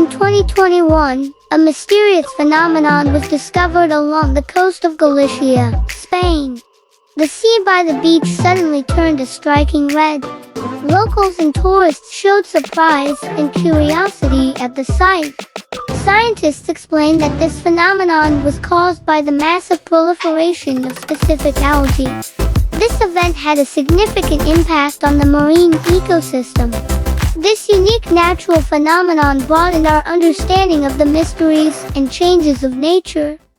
In 2021, a mysterious phenomenon was discovered along the coast of Galicia, Spain. The sea by the beach suddenly turned a striking red. Locals and tourists showed surprise and curiosity at the sight. Scientists explained that this phenomenon was caused by the massive proliferation of specific algae. This event had a significant impact on the marine ecosystem. This unique natural phenomenon broadened our understanding of the mysteries and changes of nature.